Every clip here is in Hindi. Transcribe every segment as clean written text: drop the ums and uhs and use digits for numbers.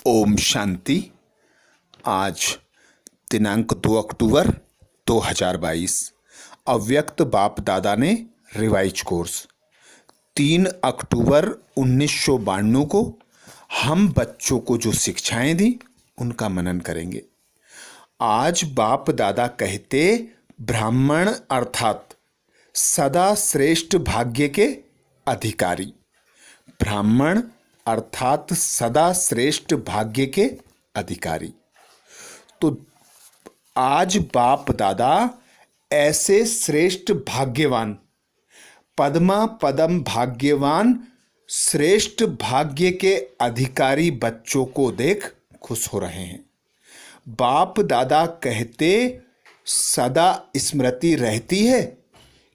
ओम शांति। आज दिनांक 2 अक्टूबर 2022। अव्यक्त बाप दादा ने रिवाइज कोर्स 3 अक्टूबर 1992 को हम बच्चों को जो शिक्षाएं दी उनका मनन करेंगे। आज बाप दादा कहते ब्राह्मण अर्थात सदा श्रेष्ठ भाग्य के अधिकारी। ब्राह्मण अर्थात सदा श्रेष्ठ भाग्य के अधिकारी। तो आज बाप दादा ऐसे श्रेष्ठ भाग्यवान, पद्मा पदम भाग्यवान श्रेष्ठ भाग्य के अधिकारी बच्चों को देख खुश हो रहे हैं। बाप दादा कहते सदा स्मृति रहती है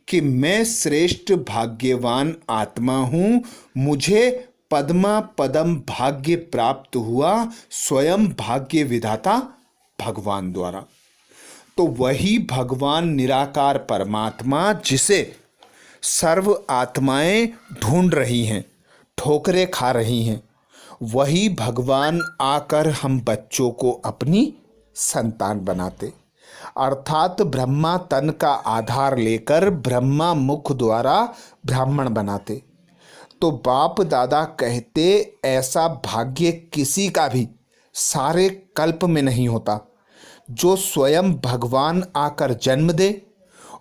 कि मैं श्रेष्ठ भाग्यवान आत्मा हूं, मुझे पद्मा पदम भाग्य प्राप्त हुआ स्वयं भाग्य विधाता भगवान द्वारा। तो वही भगवान निराकार परमात्मा जिसे सर्व आत्माएं ढूंढ रही हैं, ठोकरें खा रही हैं, वही भगवान आकर हम बच्चों को अपनी संतान बनाते, अर्थात ब्रह्मा तन का आधार लेकर ब्रह्मा मुख द्वारा ब्राह्मण बनाते। तो बाप दादा कहते ऐसा भाग्य किसी का भी सारे कल्प में नहीं होता जो स्वयं भगवान आकर जन्म दे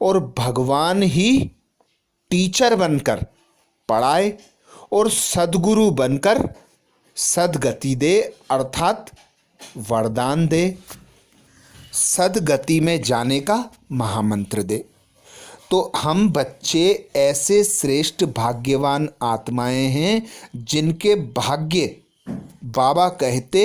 और भगवान ही टीचर बनकर पढ़ाए और सद्गुरु बनकर सद्गति दे, अर्थात वरदान दे, सद्गति में जाने का महामंत्र दे। तो हम बच्चे ऐसे श्रेष्ठ भाग्यवान आत्माएं हैं जिनके भाग्य बाबा कहते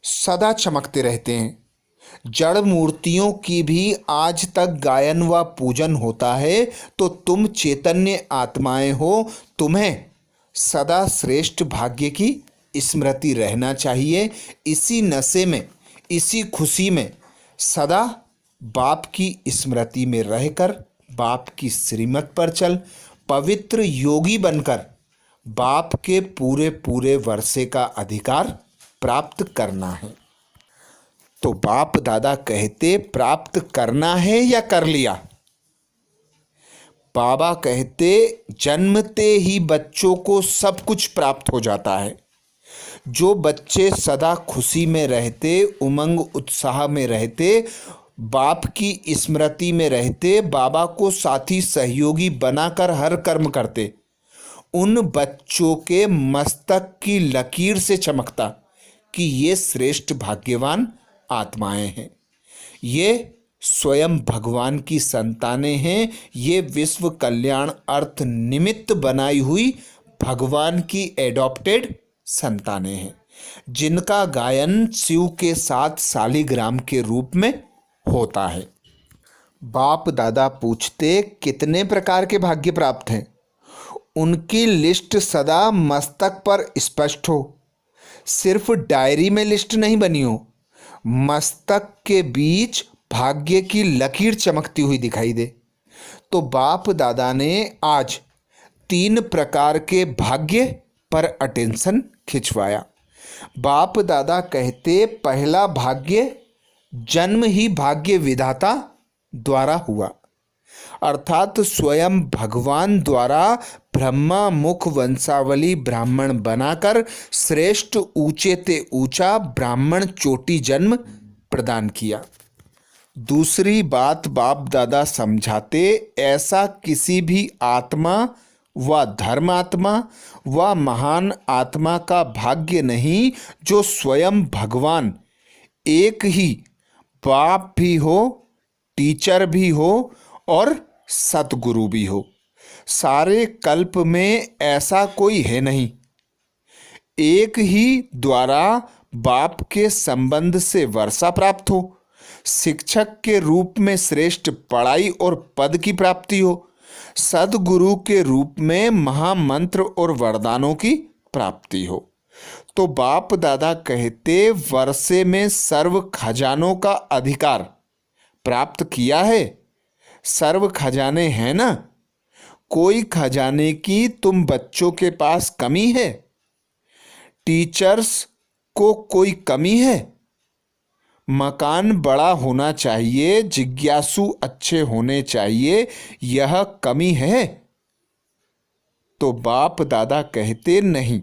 सदा चमकते रहते हैं। जड़ मूर्तियों की भी आज तक गायन व पूजन होता है, तो तुम चैतन्य आत्माएं हो, तुम्हें सदा श्रेष्ठ भाग्य की स्मृति रहना चाहिए। इसी नशे में, इसी खुशी में सदा बाप की स्मृति में रहकर बाप की श्रीमत पर चल पवित्र योगी बनकर बाप के पूरे पूरे वर्षे का अधिकार प्राप्त करना है। तो बाप दादा कहते प्राप्त करना है या कर लिया? बाबा कहते जन्मते ही बच्चों को सब कुछ प्राप्त हो जाता है। जो बच्चे सदा खुशी में रहते, उमंग उत्साह में रहते, बाप की स्मृति में रहते, बाबा को साथी सहयोगी बनाकर हर कर्म करते, उन बच्चों के मस्तक की लकीर से चमकता कि ये श्रेष्ठ भाग्यवान आत्माएं हैं, ये स्वयं भगवान की संतानें हैं, ये विश्व कल्याण अर्थ निमित्त बनाई हुई भगवान की एडॉप्टेड संतानें हैं, जिनका गायन शिव के साथ शालिग्राम के रूप में होता है। बाप दादा पूछते कितने प्रकार के भाग्य प्राप्त हैं? उनकी लिस्ट सदा मस्तक पर स्पष्ट हो, सिर्फ डायरी में लिस्ट नहीं बनी हो। मस्तक के बीच भाग्य की लकीर चमकती हुई दिखाई दे। तो बाप दादा ने आज 3 प्रकार के भाग्य पर अटेंशन खिंचवाया। बाप दादा कहते पहला भाग्य जन्म ही भाग्य विधाता द्वारा हुआ, अर्थात स्वयं भगवान द्वारा ब्रह्मा मुख वंशावली ब्राह्मण बनाकर श्रेष्ठ ऊंचे ते ऊंचा ब्राह्मण चोटी जन्म प्रदान किया। दूसरी बात बाप दादा समझाते ऐसा किसी भी आत्मा व धर्मात्मा व महान आत्मा का भाग्य नहीं जो स्वयं भगवान एक ही बाप भी हो, टीचर भी हो और सतगुरु भी हो। सारे कल्प में ऐसा कोई है नहीं। एक ही द्वारा बाप के संबंध से वर्षा प्राप्त हो, शिक्षक के रूप में श्रेष्ठ पढ़ाई और पद की प्राप्ति हो, सदगुरु के रूप में महामंत्र और वरदानों की प्राप्ति हो। तो बाप दादा कहते वर्षे में सर्व खजानों का अधिकार प्राप्त किया है। सर्व खजाने हैं ना, कोई खजाने की तुम बच्चों के पास कमी है? टीचर्स को कोई कमी है? मकान बड़ा होना चाहिए, जिज्ञासु अच्छे होने चाहिए, यह कमी है? तो बाप दादा कहते नहीं।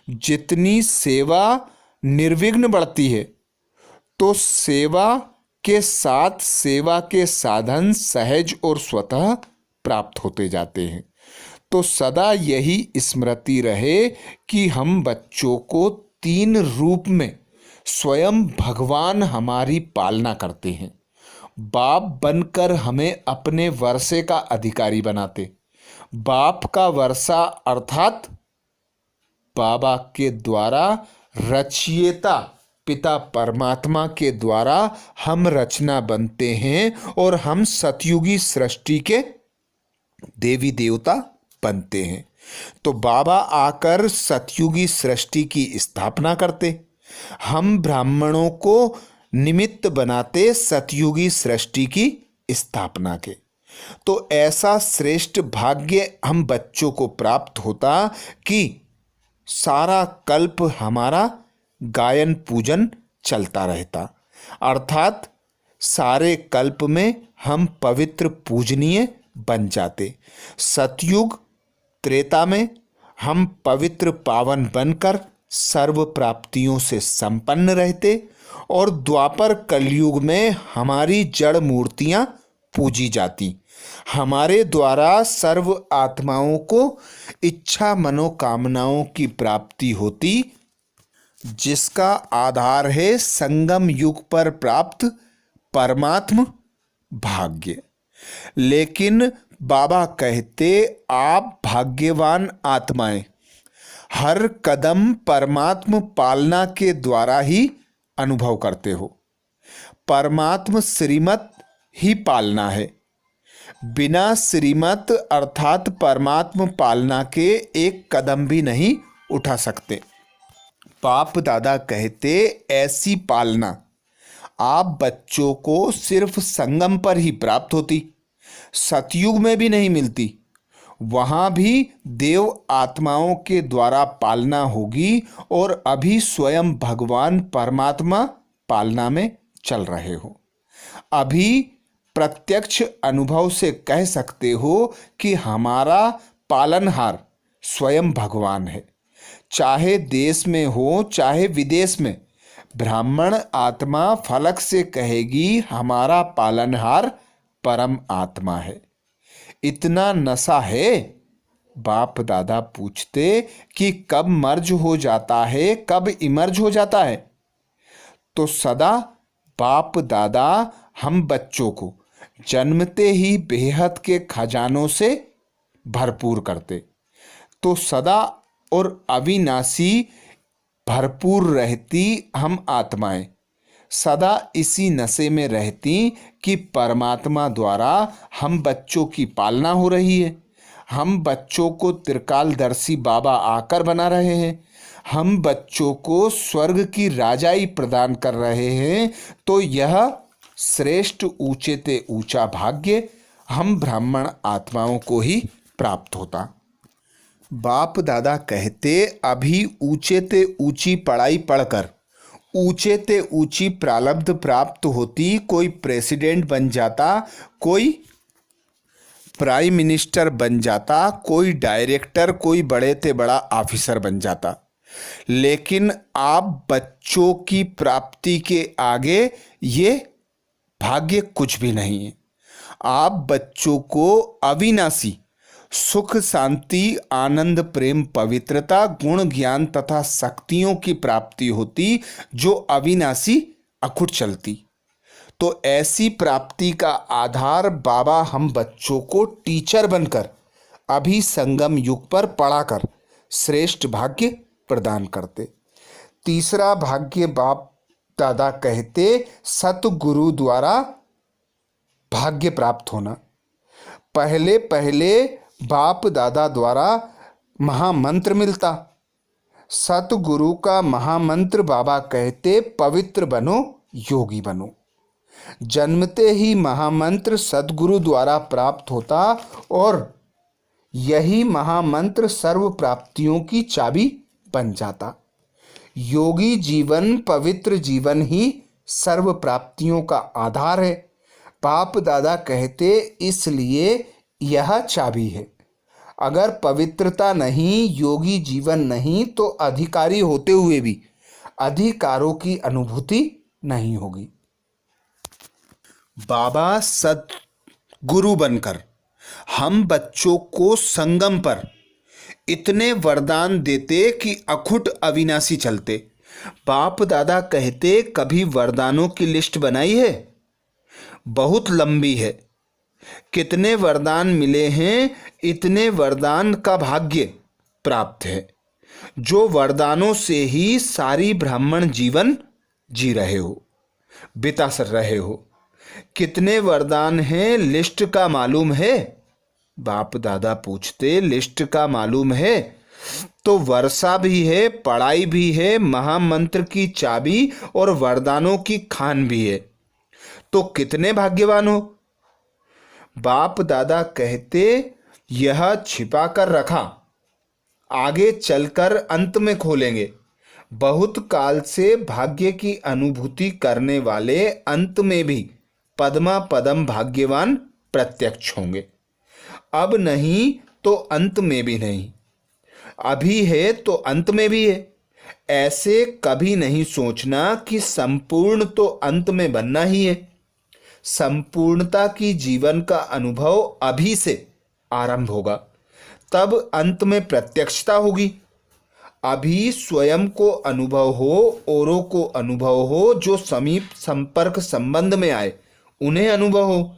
जितनी सेवा निर्विघ्न बढ़ती है तो सेवा के साथ सेवा के साधन सहज और स्वतः प्राप्त होते जाते हैं। तो सदा यही स्मृति रहे कि हम बच्चों को 3 रूप में स्वयं भगवान हमारी पालना करते हैं। बाप बनकर हमें अपने वर्षे का अधिकारी बनाते। बाप का वर्षा अर्थात बाबा के द्वारा रचयिता पिता परमात्मा के द्वारा हम रचना बनते हैं और हम सतयुगी सृष्टि के देवी देवता बनते हैं। तो बाबा आकर सतयुगी सृष्टि की स्थापना करते, हम ब्राह्मणों को निमित्त बनाते सतयुगी सृष्टि की स्थापना के। तो ऐसा श्रेष्ठ भाग्य हम बच्चों को प्राप्त होता कि सारा कल्प हमारा गायन पूजन चलता रहता, अर्थात सारे कल्प में हम पवित्र पूजनीय बन जाते। सतयुग त्रेता में हम पवित्र पावन बनकर सर्व प्राप्तियों से संपन्न रहते और द्वापर कलयुग में हमारी जड़ मूर्तियां पूजी जाती। हमारे द्वारा सर्व आत्माओं को इच्छा मनोकामनाओं की प्राप्ति होती, जिसका आधार है संगम युग पर प्राप्त परमात्म भाग्य। लेकिन बाबा कहते, आप भाग्यवान आत्माएं हर कदम परमात्म पालना के द्वारा ही अनुभव करते हो। परमात्म श्रीमत ही पालना है। बिना श्रीमत अर्थात परमात्म पालना के एक कदम भी नहीं उठा सकते। बाप दादा कहते, ऐसी पालना आप बच्चों को सिर्फ संगम पर ही प्राप्त होती, सतयुग में भी नहीं मिलती। वहाँ भी देव आत्माओं के द्वारा पालना होगी और अभी स्वयं भगवान परमात्मा पालना में चल रहे हो। अभी प्रत्यक्ष अनुभव से कह सकते हो कि हमारा पालनहार स्वयं भगवान है। चाहे देश में हो चाहे विदेश में, ब्राह्मण आत्मा फलक से कहेगी हमारा पालनहार परम आत्मा है। इतना नशा है। बाप दादा पूछते कि कब मर्ज हो जाता है, कब इमर्ज हो जाता है? तो सदा बाप दादा हम बच्चों को जन्मते ही बेहद के खजानों से भरपूर करते। तो सदा और अविनाशी भरपूर रहती हम आत्माएं, सदा इसी नशे में रहती कि परमात्मा द्वारा हम बच्चों की पालना हो रही है। हम बच्चों को त्रिकालदर्शी बाबा आकर बना रहे हैं, हम बच्चों को स्वर्ग की राजाई प्रदान कर रहे हैं। तो यह श्रेष्ठ ऊंचे ते ऊंचा भाग्य हम ब्राह्मण आत्माओं को ही प्राप्त होता। बाप दादा कहते, अभी ऊंचे ते ऊंची पढ़ाई पढ़कर ऊंचे ते ऊंची प्रारब्ध प्राप्त होती। कोई प्रेसिडेंट बन जाता, कोई प्राइम मिनिस्टर बन जाता, कोई डायरेक्टर, कोई बड़े ते बड़ा ऑफिसर बन जाता। लेकिन आप बच्चों की प्राप्ति के आगे ये भाग्य कुछ भी नहीं है। आप बच्चों को अविनाशी सुख शांति आनंद प्रेम पवित्रता गुण ज्ञान तथा शक्तियों की प्राप्ति होती, जो अविनाशी अखुट चलती। तो ऐसी प्राप्ति का आधार बाबा हम बच्चों को टीचर बनकर अभी संगम युग पर पढ़ाकर श्रेष्ठ भाग्य प्रदान करते। तीसरा भाग्य बाप दादा कहते, सतगुरु द्वारा भाग्य प्राप्त होना। पहले पहले बाप दादा द्वारा महामंत्र मिलता। सतगुरु का महामंत्र बाबा कहते, पवित्र बनो योगी बनो। जन्मते ही महामंत्र सतगुरु द्वारा प्राप्त होता और यही महामंत्र सर्व प्राप्तियों की चाबी बन जाता। योगी जीवन, पवित्र जीवन ही सर्व प्राप्तियों का आधार है। बाप दादा कहते इसलिए यह चाबी है। अगर पवित्रता नहीं, योगी जीवन नहीं, तो अधिकारी होते हुए भी अधिकारों की अनुभूति नहीं होगी। बाबा सद्गुरु बनकर हम बच्चों को संगम पर इतने वरदान देते कि अखुट अविनाशी चलते। बाप दादा कहते कभी वरदानों की लिस्ट बनाई है? बहुत लंबी है। कितने वरदान मिले हैं, इतने वरदान का भाग्य प्राप्त है जो वरदानों से ही सारी ब्राह्मण जीवन जी रहे हो, बिता सर रहे हो। कितने वरदान हैं, लिस्ट का मालूम है? बाप दादा पूछते लिस्ट का मालूम है? तो वर्षा भी है, पढ़ाई भी है, महामंत्र की चाबी और वरदानों की खान भी है। तो कितने भाग्यवान हो। बाप दादा कहते यह छिपा कर रखा, आगे चलकर अंत में खोलेंगे। बहुत काल से भाग्य की अनुभूति करने वाले अंत में भी पद्मा पदम भाग्यवान प्रत्यक्ष होंगे। अब नहीं तो अंत में भी नहीं, अभी है तो अंत में भी है। ऐसे कभी नहीं सोचना कि संपूर्ण तो अंत में बनना ही है। संपूर्णता की जीवन का अनुभव अभी से आरंभ होगा, तब अंत में प्रत्यक्षता होगी। अभी स्वयं को अनुभव हो, औरों को अनुभव हो, जो समीप संपर्क संबंध में आए उन्हें अनुभव हो,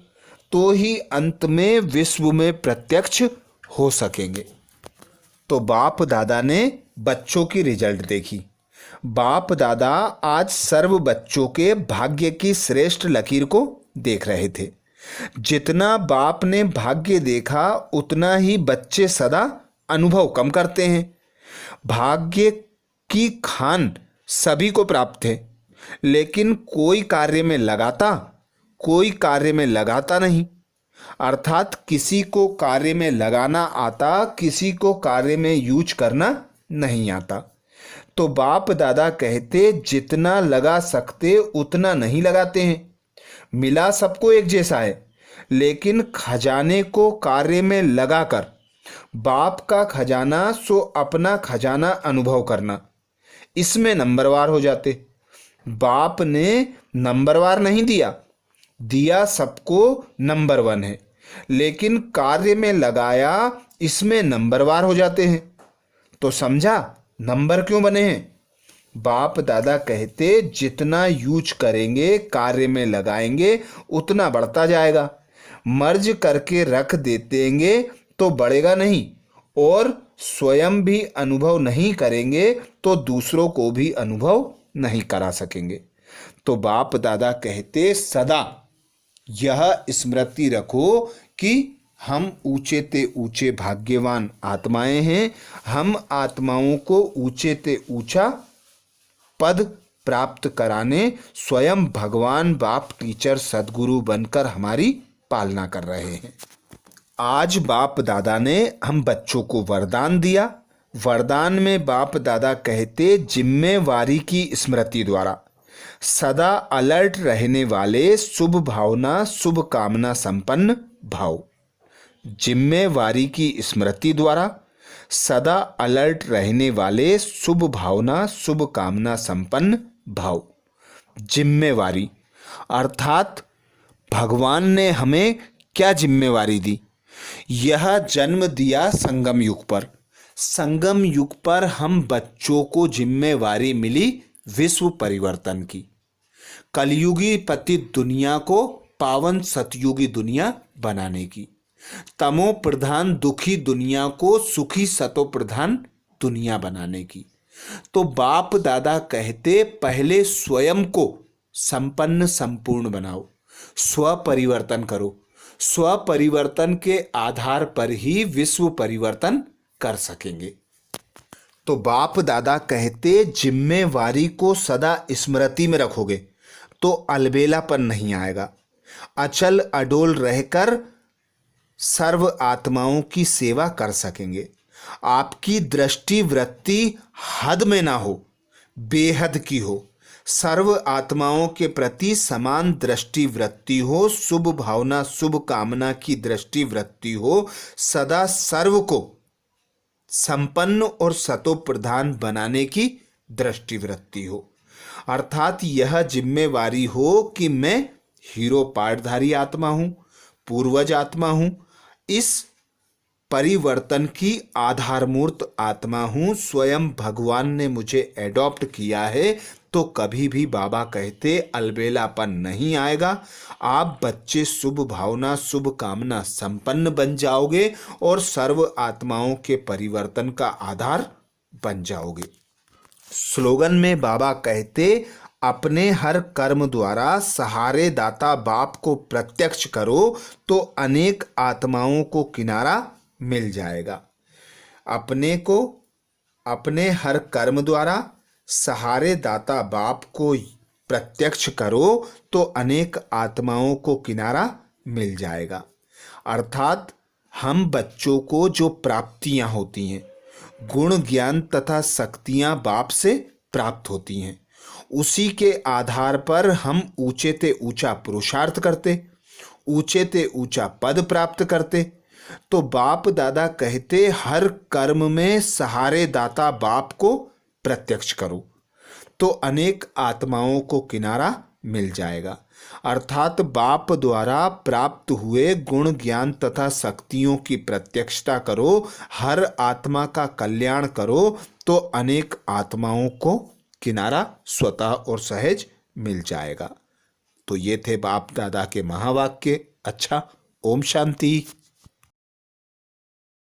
तो ही अंत में विश्व में प्रत्यक्ष हो सकेंगे। तो बाप दादा ने बच्चों की रिजल्ट देखी। बाप दादा आज सर्व बच्चों के भाग्य की श्रेष्ठ लकीर को देख रहे थे। जितना बाप ने भाग्य देखा उतना ही बच्चे सदा अनुभव कम करते हैं। भाग्य की खान सभी को प्राप्त है, लेकिन कोई कार्य में लगाता नहीं। अर्थात किसी को कार्य में लगाना आता, किसी को कार्य में यूज करना नहीं आता। तो बाप दादा कहते जितना लगा सकते उतना नहीं लगाते हैं। मिला सबको एक जैसा है, लेकिन खजाने को कार्य में लगाकर बाप का खजाना सो अपना खजाना अनुभव करना, इसमें नंबरवार हो जाते। बाप ने नंबरवार नहीं दिया सबको नंबर 1 है, लेकिन कार्य में लगाया, इसमें नंबरवार हो जाते हैं। तो समझा नंबर क्यों बने हैं। बाप दादा कहते जितना यूज करेंगे, कार्य में लगाएंगे, उतना बढ़ता जाएगा। मर्ज करके रख देंगे तो बढ़ेगा नहीं, और स्वयं भी अनुभव नहीं करेंगे तो दूसरों को भी अनुभव नहीं करा सकेंगे। तो बाप दादा कहते सदा यह स्मृति रखो कि हम ऊंचे ते ऊंचे भाग्यवान आत्माएं हैं। हम आत्माओं को ऊंचे ते ऊंचा पद प्राप्त कराने स्वयं भगवान बाप टीचर सद्गुरु बनकर हमारी पालना कर रहे हैं। आज बाप दादा ने हम बच्चों को वरदान दिया। वरदान में बाप दादा कहते जिम्मेवारी की स्मृति द्वारा सदा अलर्ट रहने वाले, शुभ भावना शुभ कामना संपन्न भाव। जिम्मेवारी की स्मृति द्वारा सदा अलर्ट रहने वाले, शुभ भावना शुभ कामना संपन्न भाव। जिम्मेवारी अर्थात भगवान ने हमें क्या जिम्मेवारी दी। यह जन्म दिया संगम युग पर। संगम युग पर हम बच्चों को जिम्मेवारी मिली विश्व परिवर्तन की। कलयुगी पतित दुनिया को पावन सतयुगी दुनिया बनाने की। तमो प्रधान दुखी दुनिया को सुखी सतो प्रधान दुनिया बनाने की। तो बाप दादा कहते पहले स्वयं को संपन्न संपूर्ण बनाओ, स्व परिवर्तन करो। स्व परिवर्तन के आधार पर ही विश्व परिवर्तन कर सकेंगे। तो बाप दादा कहते जिम्मेवारी को सदा स्मृति में रखोगे तो अलबेलापन नहीं आएगा। अचल अडोल रहकर सर्व आत्माओं की सेवा कर सकेंगे। आपकी दृष्टि वृत्ति हद में ना हो, बेहद की हो, सर्व आत्माओं के प्रति समान दृष्टि वृत्ति हो, शुभ भावना शुभ कामना की दृष्टि वृत्ति हो, सदा सर्व को संपन्न और सतो प्रधान बनाने की दृष्टि वृत्ति हो। अर्थात यह जिम्मेवारी हो कि मैं हीरो पाठधारी आत्मा हूं, पूर्वज आत्मा हूं, इस परिवर्तन की आधारमूर्त आत्मा हूं, स्वयं भगवान ने मुझे एडॉप्ट किया है, तो कभी भी बाबा कहते अलबेलापन नहीं आएगा। आप बच्चे शुभ भावना शुभ कामना संपन्न बन जाओगे और सर्व आत्माओं के परिवर्तन का आधार बन जाओगे। स्लोगन में बाबा कहते अपने हर कर्म द्वारा सहारे दाता बाप को प्रत्यक्ष करो तो अनेक आत्माओं को किनारा मिल जाएगा। अपने हर कर्म द्वारा सहारे दाता बाप को प्रत्यक्ष करो तो अनेक आत्माओं को किनारा मिल जाएगा। अर्थात हम बच्चों को जो प्राप्तियां होती हैं, गुण ज्ञान तथा शक्तियां बाप से प्राप्त होती हैं, उसी के आधार पर हम ऊंचे ते ऊंचा पुरुषार्थ करते, ऊंचे ते ऊंचा पद प्राप्त करते। तो बाप दादा कहते हर कर्म में सहारे दाता बाप को प्रत्यक्ष करो तो अनेक आत्माओं को किनारा मिल जाएगा। अर्थात बाप द्वारा प्राप्त हुए गुण ज्ञान तथा शक्तियों की प्रत्यक्षता करो, हर आत्मा का कल्याण करो तो अनेक आत्माओं को किनारा स्वतः और सहज मिल जाएगा। तो ये थे बाप दादा के महावाक्य। अच्छा, ओम शांति।